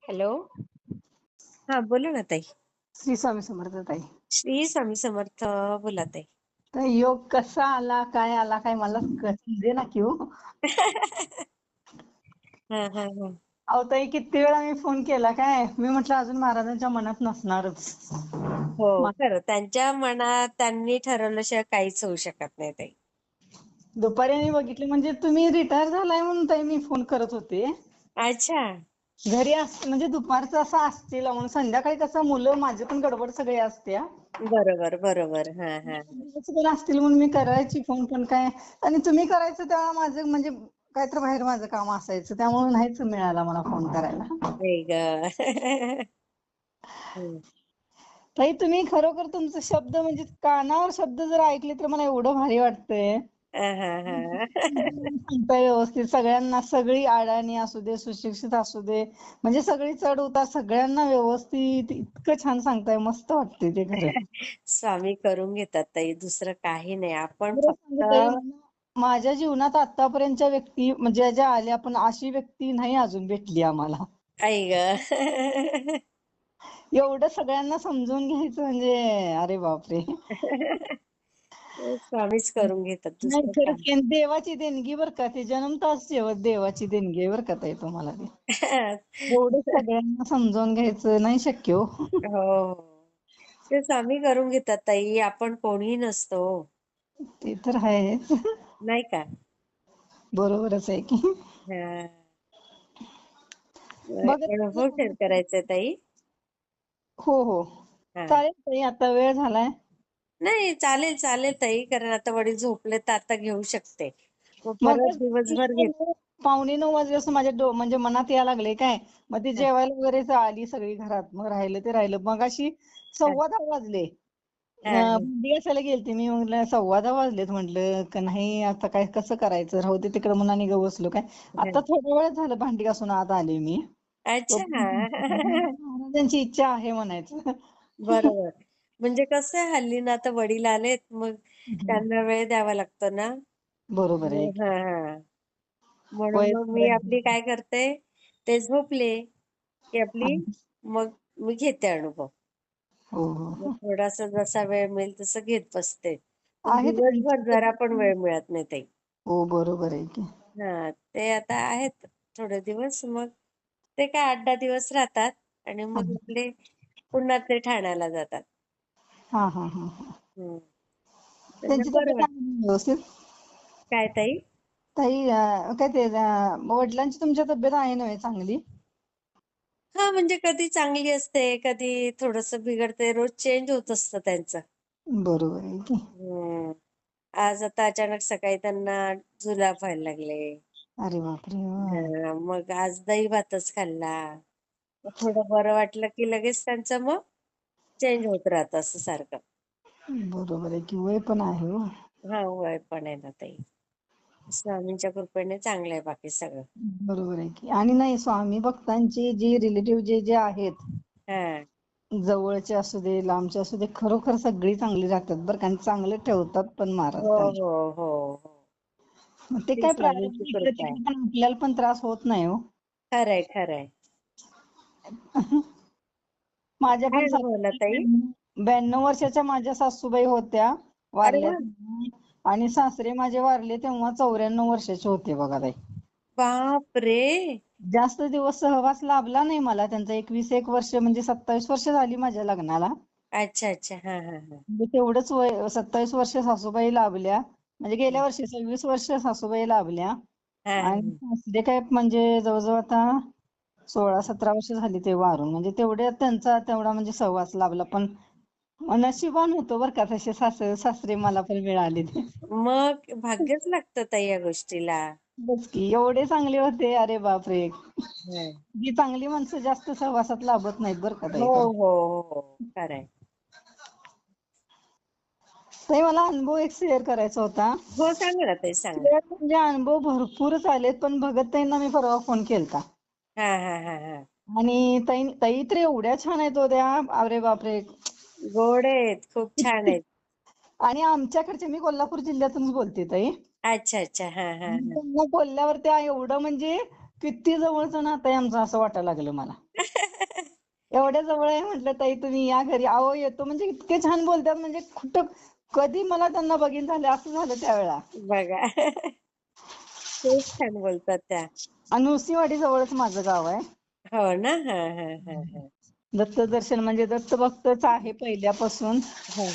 Hello. हा, बोला ना ताई. श्री स्वामी समर्थ ताई. श्री स्वामी समर्थ. बोला ताई. तर योग कसा आला काय मला समजे ना की हो. हा हा हा. अहो ताई, किती वेळा मी फोन केला, काय मी म्हटलं अजून महाराजांच्या मनात नसणारच. हो, खरं त्यांच्या मनात त्यांनी ठरवल्याशिवाय काहीच होऊ शकत नाही ताई. दुपारी आणि बघितले, म्हणजे तुम्ही रिटायर झालाय म्हणून ताई मी फोन करत होते. अच्छा. घरी म्हणजे दुपारचं असं असतील म्हणून. संध्याकाळी कसं मुलं माझे पण गडबड सगळी असते. बरोबर बरोबर. हा हा. पण असतील म्हणून मी करायची फोन, पण काय आणि तुम्ही करायचं तेव्हा माझं म्हणजे काहीतरी बाहेर माझं काम असायचं, त्यामुळे नाहीच मिळाला मला फोन करायला. नाही ग. हम्म. ताई, तुम्ही खरोखर तुमचे शब्द म्हणजे कानावर शब्द जर ऐकले तर मला एवढं भारी वाटतंय. हा हा हा. सांगताय व्यवस्थित सगळ्यांना, सगळी अडाणी असू दे, सुशिक्षित असू दे, म्हणजे सगळी चढ उतार सगळ्यांना व्यवस्थित इतकं छान सांगताय, मस्त वाटते ते खरं. स्वामी करून घेतात ताई, दुसरं काही नाही. आपण खरं फक्त सांगू ताई, माझ्या जीवनात आतापर्यंतच्या व्यक्ती म्हणजे ज्या आल्या, पण अशी व्यक्ती नाही अजून भेटली आम्हाला. आई ग. एवढं सगळ्यांना समजून घ्यायचं म्हणजे अरे बापरे. स्वामीच करून घेतात, नाही, दुसरं खरंच काय. की, देवाची देणगी बरं का, ते जन्मताच देवाची देणगी आहे बरं का ताई तुम्हाला ते. एवढं सगळ्यांना समजावून घ्यायचं नाही शक्य हो. हो, ते स्वामी करून घेतात ताई, आपण कोणीही नसतो. ते तर आहे. नाही का. बरोबरच आहे की. हा. बघत अनुभव शेअर करायचा ताई. हो हो, हा. चालेल ताई, आता वेळ झालाय. नाही, चालेल चालेल ताई, कारण आता वडील झोपले तर आता घेऊ शकते. मग मग परत दिवसभर घेत. 8:45 वाजल्यापासून माझ्या म्हणजे मनात यायला लागले काय, मग ते जेवायला वगैरे आली सगळी घरात, मग राहिलं ते राहिलं. मग अशी 10:15 वाजले. भांडी घासायला गेलते मी, म्हटलं 10:15 वाजलेत, म्हटलं का नाही आता काय कसं करायचं, राहू दे तिकडे म्हणून आणि बसलो. काय आता थोड्या वेळात झालं भांडी घासून आत आले मी. अच्छा. महाराजांची इच्छा आहे म्हणायचं. बरोबर. म्हणजे कसं आहे, हल्ली ना आता वडील आलेत, मग त्यांना वेळ द्यावा लागतो ना. बरोबर आहे. हा हा. म्हणून मग वयस्कर मी आहे. आपली काय करते, ते झोपले की आपली मग मी घेते अनुभव. हो मग हो, थोडासा जसा वेळ मिळेल तसं घेत बसते. पण आहे दिवसभर जरा पण वेळ मिळत नाही ताई. हो, बरोबर आहे की. हा, ते आता आहेत थोडे दिवस, मग ते काय 8-10 दिवस राहतात आणि मग आपले पुन्हा ते ठाण्याला जातात. हा हा हा. हम्म. म्हणजे त्यांची बरं तब्येत वाटत. आहे ना व्यवस्थित काय ताई? ताई? काय ते वडिलांची तुमच्या तब्येत आहे ना चांगली? हा, म्हणजे कधी चांगली असते, कधी थोडंसं बिघडते, रोज चेंज होत असतं त्यांचं. बरोबर आहे की. हम्म. आज आता अचानक सकाळी त्यांना जुलाब व्हायला लागले. अरे बापरे. मग आज दही भातच खाल्ला. मग थोडं बरं वाटलं की लगेच त्यांचं मग चेंज होत राहतं असं सारखं. बरोबर आहे की, वय पण आहे हो. हा, वय पण आहे ना ताई. स्वामींच्या कृपेने चांगलं आहे बाकी सगळं. बरोबर आहे की. आणि नाही, स्वामी भक्तांची जी रिलेटिव्ह जे आहेत, हा. जवळचे असू दे लांबचे असू दे, खरोखर सगळी चांगली राहतात बरं का, आणि चांगले ठेवतात पण महाराज हो त्यांना. हो हो हो. ते ती काय स्वामींची प्रारब्ध इकडे कृपा आहे. तिकडे पण आपल्याला पण त्रास होत नाही हो. खरंय खरंय. माझ्या काय पण अनुभवला ताई? 92 वर्षाच्या माझ्या सासूबाई होत्या, अरे वारल्या वा. तेव्हा. आणि सासरे माझे वारले तेव्हा 94 वर्षाचे होते बघा ताई. बाप रे. जास्त दिवस सहवास लाभला नाही मला त्यांचा. 21 वर्ष म्हणजे 27 वर्ष झाली माझ्या लग्नाला. अच्छा अच्छा. हा हा हा. म्हणजे तेवढंच वय, 27 वर्ष सासूबाई लाभल्या. म्हणजे गेल्या वर्षी 26 वर्ष सासूबाई लाभल्या. हा आणि सासरे काय म्हणजे जवळजवळ आता 16-17 वर्ष झाली ते वारून. म्हणजे तेवढ्या त्यांचा तेवढा म्हणजे सहवास लाभला. पण नशिबान होतो बरं का, तसे सासरे मला पण मिळाले ते. मग भाग्यच लागतं ताई या गोष्टीला. बस की, एवढे चांगले होते, अरे बापरे. हम्म. जी चांगली माणसं जास्त सहवासात लाभत नाहीत बरं का ताई हो खरं. हो हो. खरंय. ताई, मला अनुभव एक शेअर करायचा होता. हो, सांगा ना ताई, सांगा. म्हणजे अनुभव भरपूरच आलेत, पण भगत ताईंना मी परवा फोन केलता. हा हा हा हा. आणि ताई तर एवढ्या छान आहेत त्या, अरे बापरे. गोड आहेत, खूप छान आहेत. आणि आमच्याकडचे, मी कोल्हापूर जिल्ह्यातूनच बोलते ताई. अच्छा अच्छा. हा हा हा. त्यांना बोलल्यावर त्या एवढं म्हणजे किती जवळचं नातं आहे आमचं असं वाटायला लागलं मला. एवढ्या जवळ आहे म्हटलं ताई तुम्ही या घरी. अहो येतो म्हणजे इतके छान बोलतात म्हणजे कुठं कधी मला त्यांना बघीन झालं असं झालं त्यावेळेला. बघा. खूप छान बोलतात त्या. आणि नृसिंहवाडी जवळच माझं गाव आहे. हो ना. हा हा हा हा दत्त दर्शन म्हणजे दत्त भक्तच आहे पहिल्यापासून. हा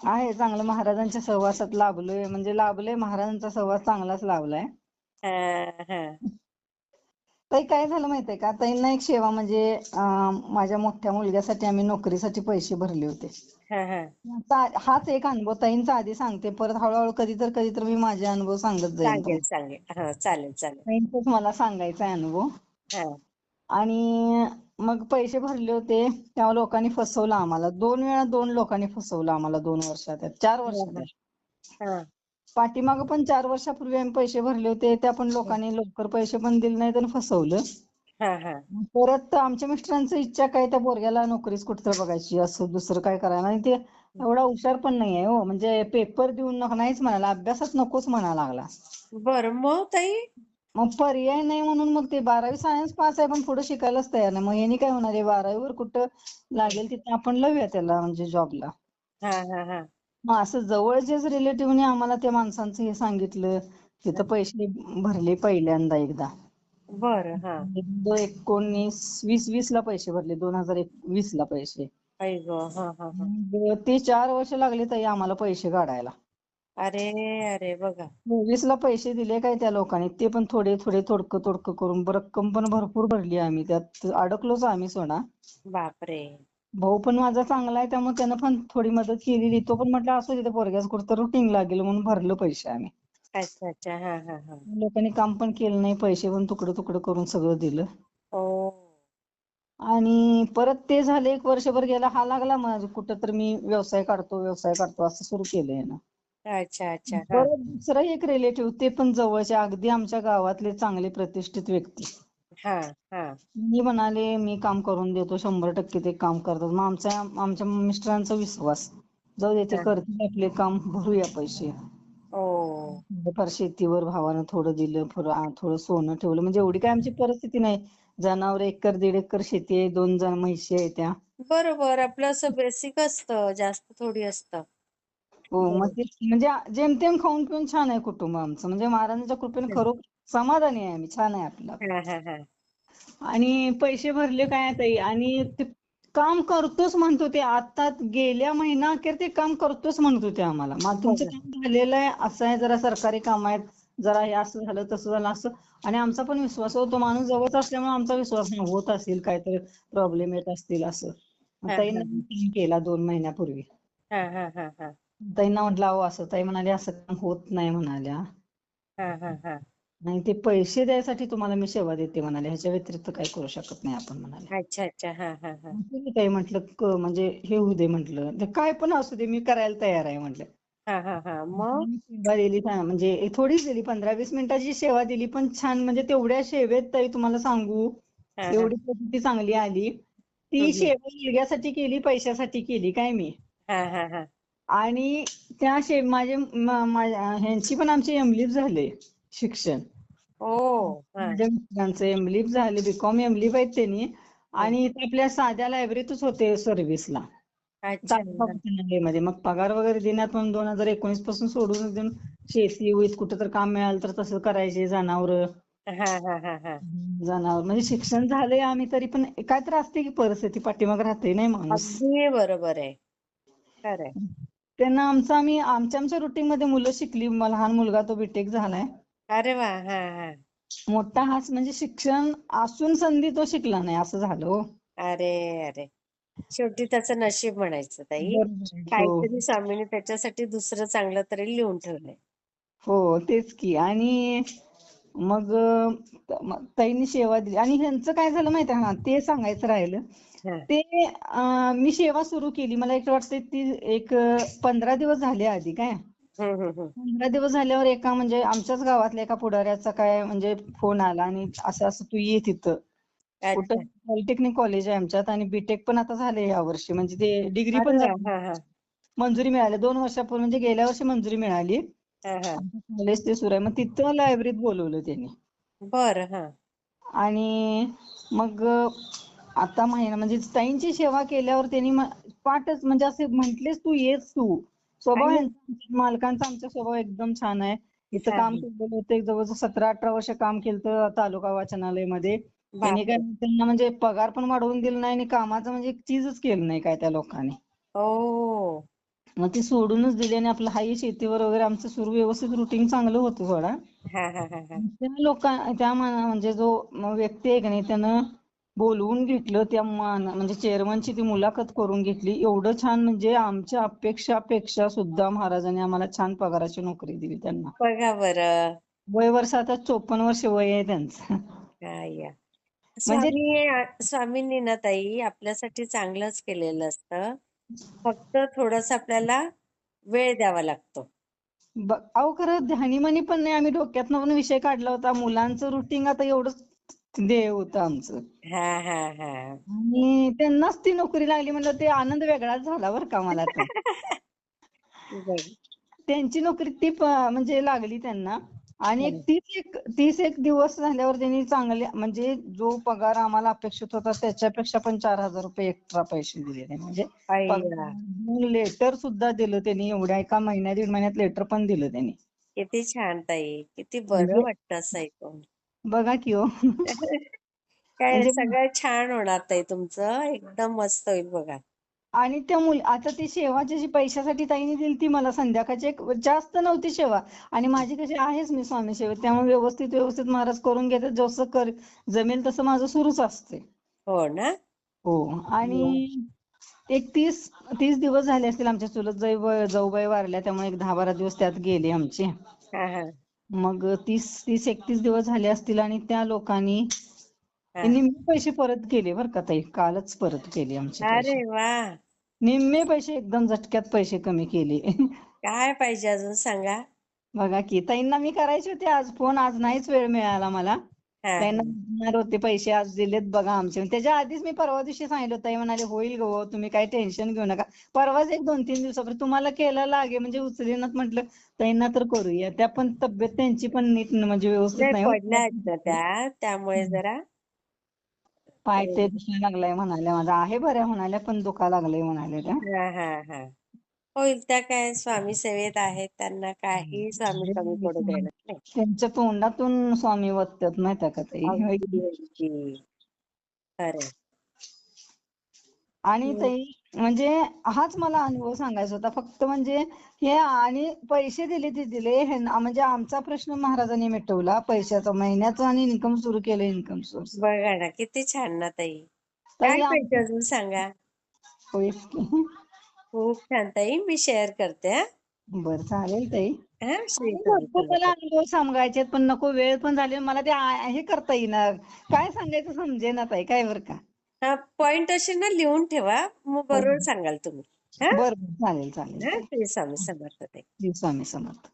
आहे चांगलं महाराजांच्या सहवासात लाभलोय म्हणजे लाभलोय महाराजांचा सहवास चांगलाच लाभलाय. हा हा ताई काय झालं माहितीये का ताईंना एक सेवा म्हणजे माझ्या मोठ्या मुलग्यासाठी आम्ही नोकरीसाठी पैसे भरले होते. हा हा हाच एक अनुभव ताईंचा आधी सांगते परत हळूहळू कधी तर मी माझे अनुभव सांगत जाईन सांगेल तुम्हाला. सांगेल. हा चालेल चालेल. ताईंचाच मला सांगायचा आहे अनुभव. हा आणि मग पैसे भरले होते तेव्हा लोकांनी फसवलं आम्हाला. 2 वेळा 2 लोकांनी फसवलं आम्हाला 2 वर्षात 4 हा वर्षात. हा हा पाठीमागं पण 4 वर्षापूर्वी आम्ही पैसे भरले होते त्या पण लोकांनी लवकर पैसे पण दिले नाहीत आणि फसवलं. हा हा परत आमच्या मिस्टरांची इच्छा काय त्या पोरग्याला नोकरीच कुठं बघायची असं दुसरं काय करायला. आणि ते एवढा हुशार पण नाहीये हो म्हणजे पेपर देऊन नाहीच म्हणाला अभ्यासात नकोच म्हणायला लागला. बरं मग ताई. मग पर्याय नाही म्हणून मग ते 12वी सायन्स पास आहे पण पुढे शिकायलाच तयार नाही. मग यांनी काय होणार आहे 12वीवर कुठं लागेल तिथे आपण लावूया त्याला म्हणजे जॉबला. हा हा हा मग असं जवळचेच रिलेटिव्हने आम्हाला त्या माणसांचं हे सांगितलं. तिथं पैसे भरले पहिल्यांदा एकदा. बरं हा 1920 ला पैसे भरले 2020 ला पैसे. आई ग. हा हा हा मग ते 4 वर्ष लागले ताई आम्हाला पैसे काढायला. अरे अरे बघा. 24 ला पैसे दिले काय त्या लोकांनी ते पण थोडे थोडे तोडकं करून रक्कम पण भरपूर भरली आम्ही त्यात अडकलोच आम्ही सोडा. बापरे. भाऊ पण माझा चांगला आहे त्यामुळे त्यानं पण थोडी मदत केलेली. तो पण म्हटलं असू दे पोरग्याचं कुठं रुटीन लागेल म्हणून भरलं पैसे आम्ही. अच्छा अच्छा. हा हा हा लोकांनी काम पण केलं नाही पैसे पण तुकडं करून सगळं दिलं. ओ. आणि परत ते झाले 1 वर्षभर गेला हा लागला मग कुठं तर मी व्यवसाय काढतो असं सुरू केलं यानं. अच्छा अच्छा. हा परत दुसरं एक रिलेटिव्ह ते पण जवळचे अगदी आमच्या गावातले चांगले प्रतिष्ठित व्यक्ती. हा हा मी म्हणाले मी काम करून देतो 100% ते काम करतात. मग आमच्या मिस्टरांचा विश्वास जाऊ दे ते हा करतील आपले काम भरूया पैसे. ओ. फार शेतीवर भावानं थोडं दिलं थोडं सोनं ठेवलं म्हणजे एवढी काय आमची परिस्थिती नाही. जनावर 1 एकर 1.5 एकर शेती आहे 2 म्हशी आहे त्या. बरोबर आपलं असं बेसिक असतं जास्त थोडी असतं. हो मग बरोबर. ते म्हणजे जेमतेम खाऊन पिऊन छान आहे कुटुंब आमचं म्हणजे महाराजांच्या कृपेने खरोखर समाधानी आहे आम्ही छान आहे आपलं. हा हा हा आणि पैसे भरले काय ताई आणि ते काम करतोच म्हणतो ते आता गेल्या महिना अखेर ते काम करतोच म्हणत होते आम्हाला. मग तुमचं बघा. काम झालेलं आहे असं आहे जरा सरकारी काम आहेत जरा हे असं झालं तसं झालं असं. आणि आमचा पण विश्वास होतो माणूस जवळच असल्यामुळे आमचा विश्वास होत असेल काहीतरी प्रॉब्लेम येत असतील असं. हा हा ताईंनी केला 2 महिन्यापूर्वी. हा हा हा हा ताईंना म्हटलं अहो असं ताई म्हणाले असं काम होत नाही म्हणाल्या. हा हा हा नाही ते पैसे द्यायसाठी तुम्हाला मी सेवा देते म्हणाले ह्याच्या व्यतिरिक्त काही करू शकत नाही आपण म्हणाले. अच्छा अच्छा. हा हा हा ठीक आहे म्हटलं म्हणजे हे होऊ दे म्हटलं काय पण असू दे मी करायला तयार आहे म्हटलं. हा हा हा मग. सेवा दिली म्हणजे थोडीच दिली 15-20 मिनिटाची सेवा दिली पण छान म्हणजे तेवढ्या सेवेत ताई तुम्हाला सांगू हा हा एवढी प्रचिती चांगली आली. ती हम्म. सेवा मुलग्यासाठी केली पैशासाठी केली काय मी. हा हा हा आणि त्या ह्यांची पण आमची एमलीफ झाले शिक्षण. ओ. हा त्यांचं एमलीफ झाले बीकॉम एमलीफ आहेत त्यांनी. हम्म. आणि आपल्या साध्या लायब्ररीतच होते सर्व्हिसला. अच्छा. मध्ये मग पगार वगैरे देण्यात पण 2019 पासून सोडून देऊन शेती होईत कुठं तर काम मिळालं तर तसं करायचे जनावर. हा हा हा हा जनावर म्हणजे शिक्षण झालंय आम्ही तरी पण काय तर असते की परिस्थिती पाठीमागे राहते नाही माणूस. अगदी बरोबर आहे. खरंय. त्यांना आमच्या रुटीनमध्ये मुलं शिकली लहान मुलगा तो बीटेक झालाय. अरे वा. हा हा मोठा हाच म्हणजे शिक्षण असून संधी तो शिकला नाही असं झालं हो. अरे अरे शेवटी त्याचं नशीब म्हणायचं ताई. बरोबर आहे. हो काहीतरी स्वामीने त्याच्यासाठी दुसरं चांगलं तरी लिहून ठेवलंय. हो तेच की आणि मग ताईंनी सेवा दिली आणि ह्यांचं काय झालं माहिती आहे ते सांगायचं राहिलं. हा ते मी सेवा सुरू केली मला एक वाटतं ती एक 15 दिवस झाले आधी काय. हम्म. 15 दिवस झाल्यावर एका म्हणजे आमच्याच गावातल्या एका पुढाऱ्याचा काय म्हणजे फोन आला आणि असं तू ये तिथं. कुठं अच्छा. पॉलिटेक्निक कॉलेज आहे आमच्यात आणि बीटेक पण आता झाले या वर्षी म्हणजे ते डिग्री अरे पण वा. झाली. हा हा मंजुरी मिळाली 2 वर्षापूर्वी म्हणजे गेल्या वर्षी मंजुरी मिळाली. हा हा कॉलेज ते सुरू आहे मग तिथं लायब्ररीत बोलवलं त्यांनी. बरं. हा आणि मग आता महिना म्हणजे ताईंची सेवा केल्यावर त्यांनी पाठच म्हणजे असे म्हंटलेच तू येच तू. स्वभाव आणि ह्यांचा मालकांचा आमचा स्वभाव एकदम छान आहे. इथं हा काम हा केलेलं होतं एक जवळजवळ 17-18 वर्ष काम केलं तालुका वाचनालयमध्ये. त्यांनी काय बापरे. त्यांना म्हणजे पगार पण वाढवून दिला नाही आणि कामाचं म्हणजे एक चीजच केलं नाही काय त्या लोकांनी. ओ. मग ती सोडूनच दिली आणि आपलं हाई शेतीवर वगैरे आमचं सुरू व्यवस्थित रुटीन चांगलं होतं सोडा. हा हा हा हा. त्या त्या म्हणजे जो व्यक्ती आहे की नाही त्यानं बोलवून घेतलं त्या म्हणजे चेअरमनची ती मुलाखत करून घेतली. एवढं छान म्हणजे आमच्या अपेक्षापेक्षा सुद्धा महाराजांनी आम्हाला छान पगाराची नोकरी दिली त्यांना. बघा बरं. वय वर्ष आता 54 वर्ष वय आहे त्यांचं. काय या म्हणजे स्वामींनी ना ताई आपल्यासाठी चांगलंच केलेलं असतं. फक्त थोडस आपल्याला वेळ द्यावा लागतो. अहो खरं ध्यानीमनी पण नाही आम्ही डोक्यातनं पण विषय काढला होता. मुलांचं रुटीन आता एवढंच ध्येय होतं आमचं. हा हा हा. आणि त्यांनाच ती नोकरी लागली म्हणलं ते आनंद वेगळाच झाला बरं का मला तर. बघ. त्यांची नोकरी ती म्हणजे लागली त्यांना आणि 30 एक दिवस झाल्यावर त्यांनी चांगले म्हणजे जो पगार आम्हाला अपेक्षित होता त्याच्यापेक्षा पण 4,000 रुपये एक्स्ट्रा पैसे दिले त्यांनी. म्हणजे अय्या. पगार लेटर सुद्धा दिलं त्यांनी. एवढ्या एका महिन्यात 1.5 महिन्यात लेटर पण दिलं त्यांनी. किती छान ताई. किती बरं म्हणजे वाटतं असं ऐकून. बघा की हो. काय म्हणजे सगळं छान होणार ताई तुमचं. एकदम मस्त होईल बघा. आणि त्या आता ती सेवा जी पैशासाठी ताईने दिली ती मला संध्याकाळची एक जास्त नव्हती सेवा आणि माझी कशी आहेच मी स्वामी सेवेत त्यामुळे व्यवस्थित महाराज करून घेतात जसं जमेल तसं माझं सुरूच असते. हो ना. हो आणि एक 30 दिवस झाले असतील आमच्या चुलत जाऊबाई वारल्या त्यामुळे एक 10-12 दिवस त्यात गेले आमचे. हा हा मग 30-31 दिवस झाले असतील आणि त्या लोकांनी हा. निम्मे पैसे परत केले बरं का ताई. कालच परत केले आमचे अरे पैसे. वा. निम्मे पैसे एकदम झटक्यात पैसे कमी केले. काय पाहिजे अजून सांगा. बघा की ताईंना मी करायचे होते आज फोन. आज नाहीच वेळ मिळाला मला. हा ताईंना हा. देणार होते पैसे आज दिलेत बघा आमचे. त्याच्या आधीच मी परवा दिवशी सांगितलं ताई म्हणाले होईल गो तुम्ही काही टेन्शन घेऊ नका. परवाच एक 2-3 दिवसापूर्वी तुम्हाला केला लागे म्हणजे उचलेनात म्हटलं ताईंना तर करूया. त्या पण तब्येत त्यांची पण नीट म्हणजे व्यवस्थित नाही नाही हो. पडल्या आहेत ना त्या त्यामुळे जरा पाय ते अं, दुखायला लागलाय म्हणाल्या माझा. आहे बऱ्या म्हणाल्या पण दुखायला लागलंय म्हणाल्या त्या. हा हा हा. होईल त्या काय स्वामी सेवेत आहेत त्यांना काही स्वामी कमी पडू देणार नाही. त्यांच्या तोंडातून स्वामी वत्तात माहिती का ताई. अगदी अगदी खरंय. आणि ताई म्हणजे हाच मला अनुभव सांगायचा होता फक्त म्हणजे हे आणि पैसे दिले ते दिले हे म्हणजे आमचा प्रश्न महाराजांनी मिटवला पैशाचा महिन्याचा आणि इन्कम सुरू केलं इन्कम सोर्स. बघा ना किती छान ना ताई. ताई काय पाहिजे अजून सांगा. खूप छान ताई. मी शेअर करते हा. बरं चालेल ताई. हा श्री आणि स्वामी भरपूर मला समर्थ. अनुभव सांगायचे पण नको वेळ पण झाले मला ते हे करता येईना. काय सांगायचं समजेना ताई काय बरं का. हा पॉइंट असे ना लिहून ठेवा मग हो. बरोबर सांगाल तुम्ही. हा बरं चालेल चालेल हा ताई. श्री स्वामी समर्थ ताई. श्री स्वामी समर्थ.